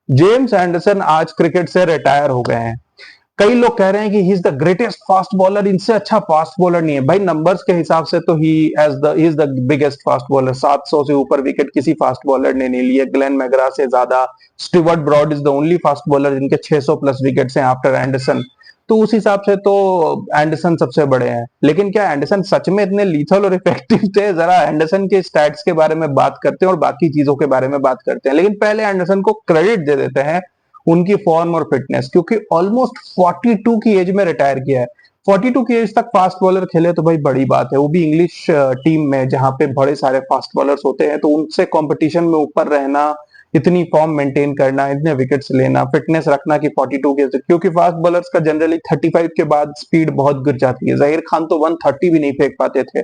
James Anderson आज cricket से retire हो गए हैं। कई लोग कह रहे हैं कि he is the greatest fast bowler, इनसे अच्छा फास्ट बॉलर नहीं है। भाई नंबर्स के हिसाब से तो he is the biggest fast bowler. 700 से ऊपर विकेट किसी फास्ट बॉलर ने नहीं लिए, ग्लेन मैग्रा से ज्यादा। Stuart Broad is the only fast bowler जिनके 600 प्लस विकेट्स हैं आफ्टर एंडरसन। तो उस हिसाब से तो एंडरसन सबसे बड़े हैं। लेकिन क्या एंडरसन सच में इतने लीथल और इफेक्टिव थे? जरा एंडरसन के स्टैट्स के बारे में बात करते हैं और बाकी चीजों के बारे में बात करते हैं। लेकिन पहले एंडरसन को क्रेडिट दे देते हैं उनकी फॉर्म और फिटनेस, क्योंकि ऑलमोस्ट 42 की एज में रिटायर किया है। 42 की एज तक फास्ट बॉलर खेले तो भाई बड़ी बात है, वो भी इंग्लिश टीम में जहां पे बड़े सारे फास्ट बॉलर्स होते हैं। तो उनसे कंपटीशन में ऊपर रहना, इतनी फॉर्म मेंटेन करना, इतने विकेट्स लेना, फिटनेस रखना कि 42 के, क्योंकि फास्ट बॉलर्स का जनरली 35 के बाद स्पीड बहुत गिर जाती है। जहीर खान तो 130 भी नहीं फेंक पाते थे।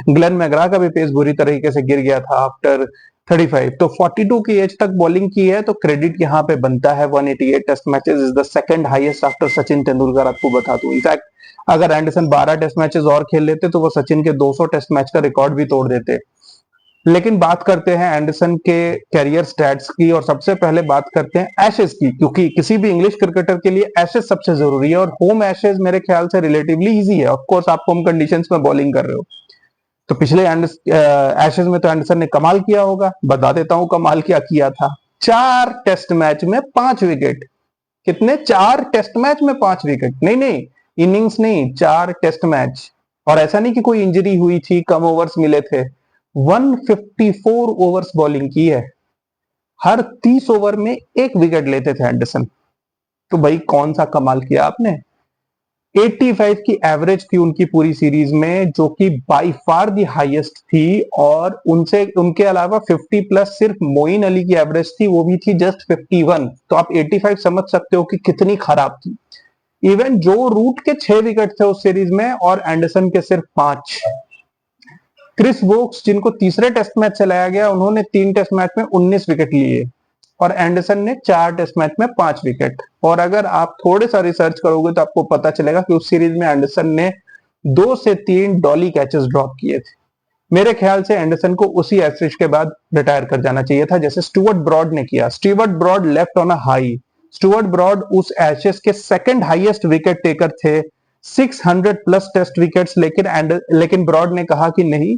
ग्लेन मैग्रा का भी पेस बुरी तरीके से गिर गया था आफ्टर 35। तो 42 की एज तक बॉलिंग की है तो क्रेडिट यहाँ पे बनता है। 188 test matches is the second highest after Sachin Tendulkar, आपको बता दूं। इनफैक्ट अगर एंडरसन 12 टेस्ट मैचेस और खेल लेते तो वो सचिन के 200 टेस्ट मैच का रिकॉर्ड भी तोड़ देते। लेकिन बात करते हैं एंडरसन के कैरियर स्टैट्स की, और सबसे पहले बात करते हैं एशेज की, क्योंकि किसी भी इंग्लिश क्रिकेटर के लिए एशेज सबसे जरूरी है। और होम एशेज मेरे ख्याल से रिलेटिवली इजी है। ऑफ कोर्स आप होम कंडीशंस में बॉलिंग कर रहे हो। तो पिछले एशेज में तो एंडरसन ने कमाल किया होगा। बता देता हूं कमाल क्या किया था। 4 टेस्ट मैच में 5 विकेट। कितने? 4 टेस्ट मैच में 5 विकेट। नहीं नहीं, इनिंग्स नहीं, 4 टेस्ट मैच। और ऐसा नहीं कि कोई इंजरी हुई थी, कम ओवर्स मिले थे। 154 ओवर्स बॉलिंग की है। हर 30 ओवर में एक विकेट लेते थे एंडरसन। तो भाई कौन सा कमाल किया आपने। 85 की एवरेज थी उनकी पूरी सीरीज में, जो कि बाई फार दी हाईएस्ट थी। और उनसे उनके अलावा 50 प्लस सिर्फ मोइन अली की एवरेज थी, वो भी थी जस्ट 51। तो आप 85 समझ सकते हो कि कितनी खराब थी। इवन जो रूट के 6 विकेट थे उस सीरीज में और एंडरसन के सिर्फ 5। क्रिस वोक्स जिनको तीसरे टेस्ट मैच से लाया गया, उन्होंने 3 टेस्ट मैच में 19 विकेट लिए और एंडरसन ने 4 टेस्ट मैच में 5 विकेट। और अगर आप थोड़े सा रिसर्च करोगे तो आपको पता चलेगा कि उस सीरीज में एंडरसन ने 2 से 3 डॉली कैचेस ड्रॉप किए थे। मेरे ख्याल से एंडरसन को उसी एवरेज के बाद रिटायर कर जाना चाहिए था, जैसे स्टुअर्ट ब्रॉड ने किया। Stuart Broad left on a high. Stuart Broad उस एशेज के सेकंड हाईएस्ट विकेट टेकर थे, 600 प्लस टेस्ट विकेट्स। लेकिन ब्रॉड ने कहा कि नहीं,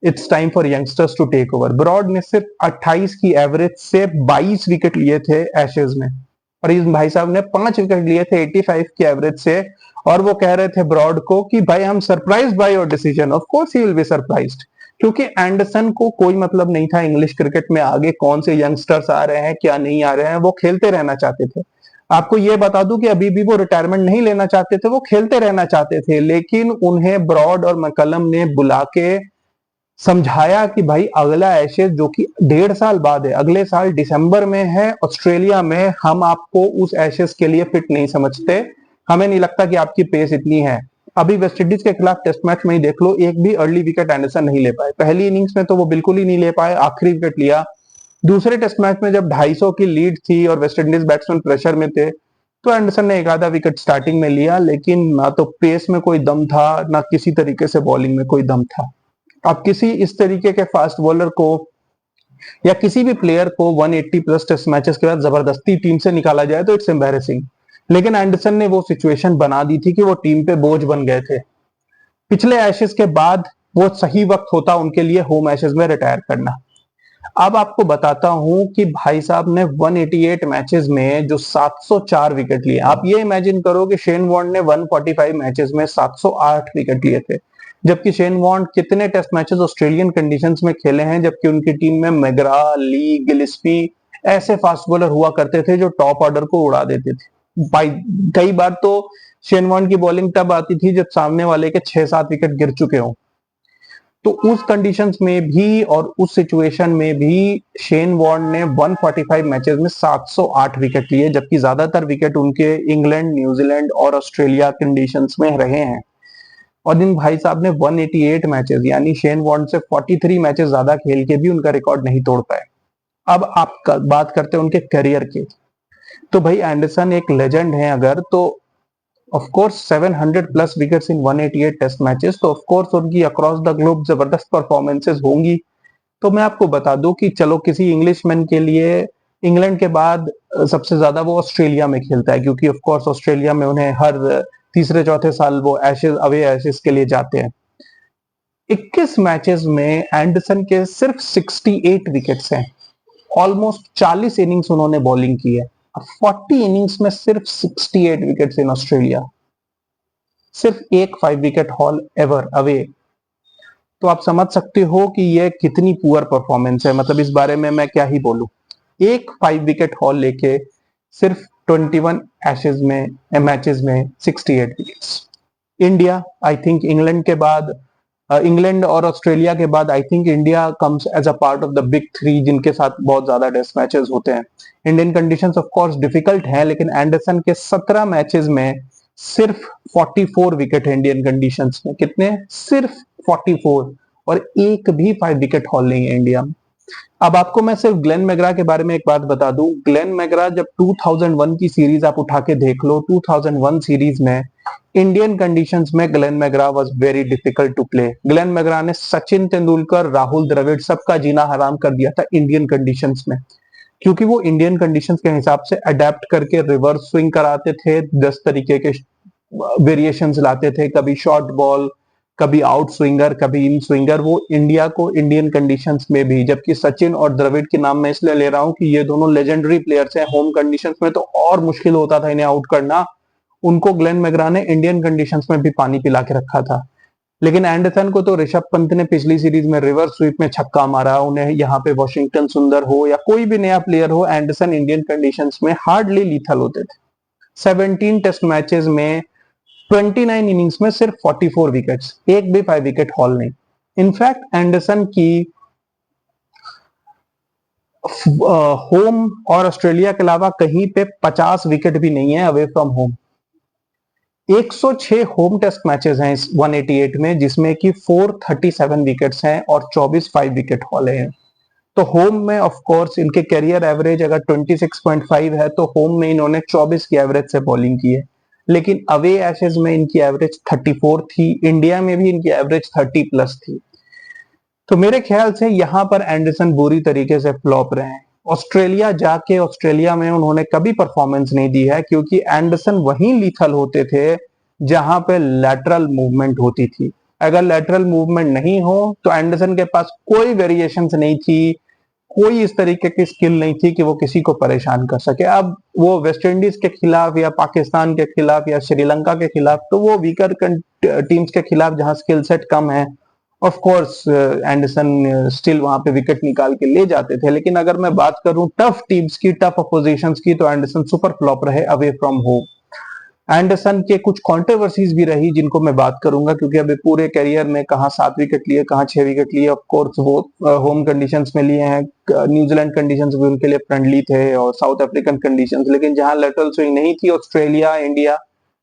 it's time for youngsters to take over. Broad ने सिर्फ 28 की एवरेज से 22 विकेट लिए थे एशेज में, और इस भाई साहब ने 5 विकेट लिए थे 85 की एवरेज से। और वो कह रहे थे ब्रॉड को कि भाई हम surprise by your decision. Of course he will be surprised, क्योंकि एंडरसन को कोई मतलब नहीं था इंग्लिश क्रिकेट में आगे कौन से यंगस्टर्स आ रहे हैं क्या नहीं आ रहे हैं, वो खेलते रहना चाहते थे। आपको ये बता दूं कि अभी भी वो रिटायरमेंट नहीं लेना चाहते थे, वो खेलते रहना चाहते थे। लेकिन उन्हें ब्रॉड और मैकलम ने बुला के समझाया कि भाई अगला एशेज जो कि 1.5 साल बाद है, अगले साल दिसंबर में है ऑस्ट्रेलिया में, हम आपको उस एशेज के लिए फिट नहीं समझते। हमें नहीं लगता कि आपकी पेस इतनी है। अभी वेस्टइंडीज के खिलाफ टेस्ट मैच में ही देख लो, एक भी अर्ली विकेट एंडरसन नहीं ले पाए। पहली इनिंग्स में तो वो बिल्कुल ही नहीं ले पाए, आखिरी विकेट लिया। दूसरे टेस्ट मैच में जब 250 की लीड थी और वेस्टइंडीज बैट्समैन प्रेशर में थे, तो एंडरसन ने एक आधा विकेट स्टार्टिंग में लिया, लेकिन ना तो पेस में कोई दम था, ना किसी तरीके से बॉलिंग में कोई दम था। अब किसी इस तरीके के फास्ट बॉलर को या किसी भी प्लेयर को 180 प्लस टेस्ट मैचेस के बाद जबरदस्ती टीम से निकाला जाए तो इट्स एम्बैरेसिंग। लेकिन एंडरसन ने वो सिचुएशन बना दी थी कि वो टीम पे बोझ बन गए थे। पिछले एशेज के बाद वो सही वक्त होता उनके लिए होम एशेज में रिटायर करना। अब आपको बताता हूं कि भाई साहब ने 188 मैचेस में जो 704 विकेट लिए। आप ये इमेजिन करो कि शेन वॉर्न ने 145 मैचेस में 708 विकेट लिए थे। जबकि शेन वॉर्न कितने टेस्ट मैचेस ऑस्ट्रेलियन कंडीशंस में खेले हैं, जबकि उनकी टीम में मैग्रा, ली, गिलिस्पी ऐसे फास्ट बॉलर हुआ करते थे जो टॉप ऑर्डर को उड़ा देते थे। भाई कई बार तो शेन वॉर्न की बॉलिंग तब आती थी जब सामने वाले के 6-7 विकेट गिर चुके हों। तो उस कंडीशंस में भी और उस सिचुएशन में भी शेन वॉर्न ने 145 मैचेस में 708 विकेट लिए, जबकि ज्यादातर विकेट उनके इंग्लैंड, न्यूजीलैंड और ऑस्ट्रेलिया कंडीशंस में रहे हैं। और इन भाई साहब ने 188 मैचेस, यानी शेन वॉर्न से 43 मैचेस ज्यादा खेल के भी उनका रिकॉर्ड नहीं तोड़ पाए। अब आप बात करते हैं उनके करियर की। तो भाई एंडरसन एक लेजेंड है अगर, तो of course 700 plus wickets in 188 test matches, तो ऑफ कोर्स उनकी अक्रॉस द ग्लोब जबरदस्त परफॉर्मेंसेस होंगी। तो मैं आपको बता दूं कि चलो किसी इंग्लिशमैन के लिए इंग्लैंड के बाद सबसे ज्यादा वो ऑस्ट्रेलिया में खेलता है, क्योंकि ऑफ कोर्स ऑस्ट्रेलिया में उन्हें हर तीसरे चौथे साल वो एशेज अवे एशेज के लिए जाते हैं। 21 मैचेस में एंडरसन के सिर्फ 68 विकेट्स हैं, ऑलमोस्ट 40 इनिंग्स उन्होंने बॉलिंग की है। 40 इनिंग्स में सिर्फ 68 विकेट्स इन ऑस्ट्रेलिया, सिर्फ एक 5 विकेट हॉल एवर अवे। तो आप समझ सकते हो कि ये कितनी पुअर परफॉर्मेंस है, मतलब इस बारे में मैं क्या ही बोलूं। एक 5 विकेट हॉल लेके सिर्फ 21 एशेज में मैचेस में 68 wickets. India, I think England के बाद, इंग्लैंड और ऑस्ट्रेलिया के बाद I think India comes as a part of the big three जिनके साथ बहुत ज्यादा टेस्ट मैचेस होते हैं। Indian conditions of course difficult हैं, लेकिन एंडरसन के 17 मैचेस में सिर्फ 44 विकेट है इंडियन कंडीशंस में। कितने? सिर्फ 44, और एक भी 5 विकेट हॉल नहीं है इंडिया में। अब आपको मैं सिर्फ ग्लेन मैग्रा के बारे में एक बात बता दूं। ग्लेन मैग्रा जब 2001 की सीरीज आप उठा के देख लो, 2001 सीरीज में इंडियन कंडीशंस में Glenn McGrath was very difficult to play. Glenn McGrath ने सचिन तेंदुलकर, राहुल द्रविड़ सबका जीना हराम कर दिया था इंडियन कंडीशंस में, क्योंकि वो इंडियन कंडीशंस के हिसाब से अडेप्ट करके रिवर्स स्विंग कराते थे, 10 तरीके के वेरिएशंस लाते थे, कभी शॉर्ट बॉल, कभी आउट स्विंगर, कभी इन स्विंगर, वो इंडिया को इंडियन कंडीशंस में भी। जबकि सचिन और द्रविड़ के नाम मैं इसलिए ले रहा हूं कि ये दोनों लेजेंडरी प्लेयर्स हैं, होम कंडीशंस में तो और मुश्किल होता था इन्हें आउट करना। उनको ग्लेन मैग्रा ने इंडियन कंडीशंस में भी पानी पिला के रखा था। लेकिन एंडरसन को तो ऋषभ पंत ने पिछली सीरीज में रिवर्स स्वीप में छक्का मारा। उन्हें यहाँ पे वॉशिंगटन सुंदर हो या कोई भी नया प्लेयर हो, एंडरसन इंडियन कंडीशंस में हार्डली लीथल होते थे। 17 टेस्ट मैचेस में 29 इनिंग्स में सिर्फ 44 विकेट्स, एक भी 5 विकेट हॉल नहीं। इनफैक्ट एंडरसन की होम और ऑस्ट्रेलिया के अलावा कहीं पे 50 विकेट भी नहीं है away from home. 106 home test matches हैं इस 188 में, जिसमें कि 437 विकेट्स हैं और 24 5 विकेट हॉल हैं। तो होम में ऑफ कोर्स इनके कैरियर एवरेज अगर 26.5 है, तो होम में इन्होंने 24 की एवरेज से बॉलिंग की है। लेकिन अवे एशेज में इनकी एवरेज 34 थी, इंडिया में भी इनकी एवरेज 30 प्लस थी। तो मेरे ख्याल से यहां पर एंडरसन बुरी तरीके से फ्लॉप रहे हैं। ऑस्ट्रेलिया जाके ऑस्ट्रेलिया में उन्होंने कभी परफॉर्मेंस नहीं दी है, क्योंकि एंडरसन वहीं लीथल होते थे जहां पे लैटरल मूवमेंट होती थी। अगर लैटरल मूवमेंट नहीं हो तो एंडरसन के पास कोई वेरिएशंस नहीं थी, कोई इस तरीके की स्किल नहीं थी कि वो किसी को परेशान कर सके। अब वो वेस्ट इंडीज के खिलाफ या पाकिस्तान के खिलाफ या श्रीलंका के खिलाफ, तो वो वीकर टीम्स के खिलाफ जहां स्किल सेट कम है, ऑफ कोर्स एंडरसन स्टिल वहां पे विकेट निकाल के ले जाते थे। लेकिन अगर मैं बात करूं टफ टीम्स की, टफ अपोजिशंस की, तो एंडरसन सुपर फ्लॉप रहे अवे फ्रॉम होम। एंडरसन के कुछ कंट्रोवर्सीज भी रही जिनको मैं बात करूंगा, क्योंकि अभी पूरे करियर में कहां 7 विकेट लिए, कहां 6 विकेट लिए। ऑफ कोर्स वो होम कंडीशंस में लिए हैं, न्यूजीलैंड कंडीशंस भी उनके लिए फ्रेंडली थे और साउथ अफ्रीकन कंडीशंस, लेकिन जहां लेटरल स्विंग नहीं थी, ऑस्ट्रेलिया, इंडिया,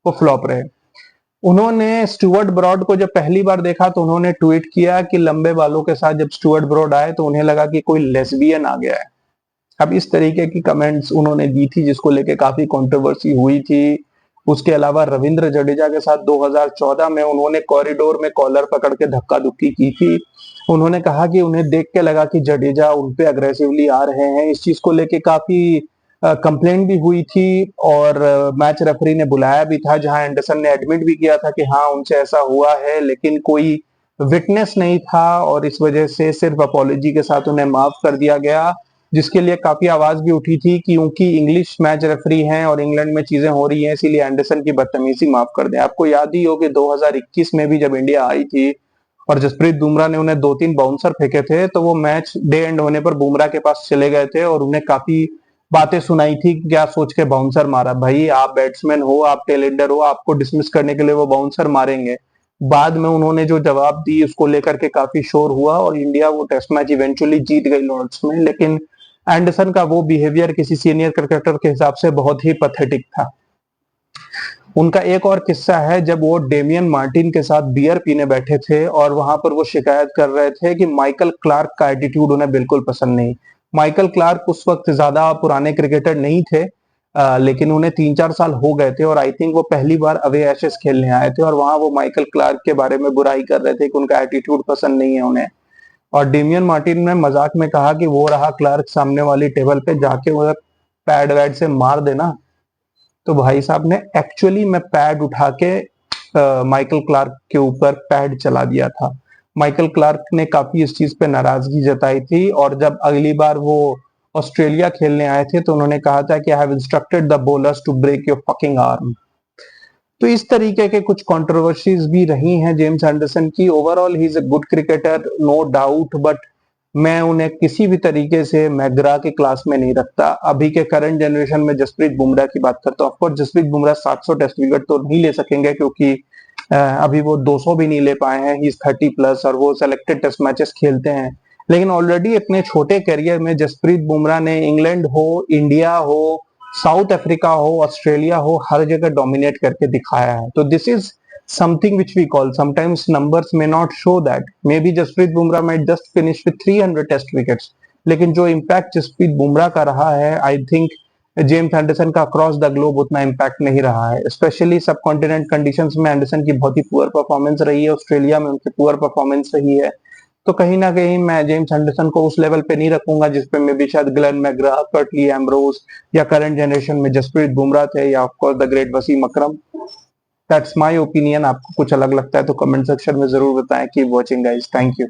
वो फ्लॉप रहे। उन्होंने स्टुअर्ट ब्रॉड को जब पहली बार देखा तो उन्होंने ट्वीट किया कि लंबे बालों के साथ जब स्टुअर्ट ब्रॉड आए तो उन्हें लगा कि कोई लेस्बियन आ गया है। अब इस तरीके की कमेंट्स उन्होंने दी थी, जिसको लेके काफी कंट्रोवर्सी हुई थी। उसके अलावा रविंद्र जडेजा के साथ 2014 में उन्होंने कॉरिडोर में कॉलर पकड़ के धक्का धुक्की की थी। उन्होंने कहा कि उन्हें देख के लगा कि जडेजा उनपे अग्रेसिवली आ रहे हैं। इस चीज को लेके काफी कंप्लेंट भी हुई थी और मैच रेफरी ने बुलाया भी था, जहां एंडरसन ने एडमिट भी किया था कि हाँ उनसे ऐसा हुआ है, लेकिन कोई विटनेस नहीं था और इस वजह से सिर्फ अपॉलॉजी के साथ उन्हें माफ कर दिया गया। जिसके लिए काफी आवाज भी उठी थी कि क्योंकि इंग्लिश मैच रेफरी हैं और इंग्लैंड में चीजें हो रही हैं, इसीलिए एंडरसन की बदतमीजी माफ कर दें। आपको याद ही हो कि 2021 में भी जब इंडिया आई थी और जसप्रीत बुमराह ने उन्हें 2-3 बाउंसर फेंके थे, तो वो मैच डे एंड होने पर बुमराह के पास चले गए थे और उन्हें काफी बातें सुनाई थी कि क्या सोच के बाउंसर मारा। भाई आप बैट्समैन हो, आप टेलेंडर हो, आपको डिसमिस करने के लिए वो बाउंसर मारेंगे। बाद में उन्होंने जो जवाब दी उसको लेकर के काफी शोर हुआ और इंडिया वो टेस्ट मैच इवेंचुअली जीत गई लॉर्ड्स में। लेकिन एंडरसन का वो बिहेवियर किसी सीनियर क्रिकेटर के हिसाब से बहुत ही पैथेटिक था। उनका एक और किस्सा है, जब वो डेमियन मार्टिन के साथ बियर पीने बैठे थे और वहां पर वो शिकायत कर रहे थे कि माइकल क्लार्क का एटीट्यूड उन्हें बिल्कुल पसंद नहीं। माइकल क्लार्क उस वक्त ज्यादा पुराने क्रिकेटर नहीं थे, लेकिन उन्हें 3-4 साल हो गए थे और आई थिंक वो पहली बार अवे एशेस खेलने आए थे और वहां वो माइकल क्लार्क के बारे में बुराई कर रहे थे कि उनका एटीट्यूड पसंद नहीं है उन्हें। और डेमियन मार्टिन ने मजाक में कहा कि वो रहा क्लार्क सामने वाली टेबल पे जाके उधर पैड वैड से मार देना, तो भाई साहब ने एक्चुअली में पैड उठा के माइकल क्लार्क के ऊपर पैड चला दिया था। माइकल क्लार्क ने काफी इस चीज पे नाराजगी जताई थी, और जब अगली बार वो ऑस्ट्रेलिया खेलने आए थे तो उन्होंने कहा था कि I have instructed the bowlers to break your fucking arm. तो इस तरीके के कुछ कंट्रोवर्सीज भी रही हैं जेम्स एंडरसन की। Overall he is a good cricketer, no doubt, but मैं उन्हें किसी भी तरीके से मैग्रा के क्लास में नहीं रखता। अभी के करंट जनरेशन में जसप्रीत बुमराह की बात करता हूँ, of course Jasprit Bumrah 700 test wicket तो नहीं ले सकेंगे, क्योंकि अभी वो 200 भी नहीं ले पाए हैं, ही इज 30 प्लस, और वो सेलेक्टेड टेस्ट मैचेस खेलते हैं। लेकिन ऑलरेडी इतने छोटे करियर में जसप्रीत बुमराह ने इंग्लैंड हो, इंडिया हो, साउथ अफ्रीका हो, ऑस्ट्रेलिया हो, हर जगह डोमिनेट करके दिखाया है। तो this is something which we call, sometimes numbers may not show that, maybe Jasprit Bumrah might just finish with 300 test wickets, लेकिन जो इम्पैक्ट जसप्रीत बुमराह का रहा है, आई थिंक जेम्स एंडरसन का अक्रॉस द ग्लोब उतना इम्पैक्ट नहीं रहा है। स्पेशली सब कॉन्टिनेंट कंडीशंस में एंडरसन की बहुत ही पुअर परफॉर्मेंस रही है, ऑस्ट्रेलिया में उनकी पुअर परफॉर्मेंस रही है। तो कहीं ना कहीं मैं जेम्स एंडरसन को उस लेवल पे नहीं रखूंगा जिसपे मे बी शायद ग्लेन मैग्रा, कर्टली एम्ब्रोस, या करंट जनरेशन में जसप्रीत बुमराह थे, या of course the great Wasim Akram. That's my opinion. आपको कुछ अलग लगता है तो कमेंट सेक्शन में जरूर बताएं। Keep watching guys, thank you.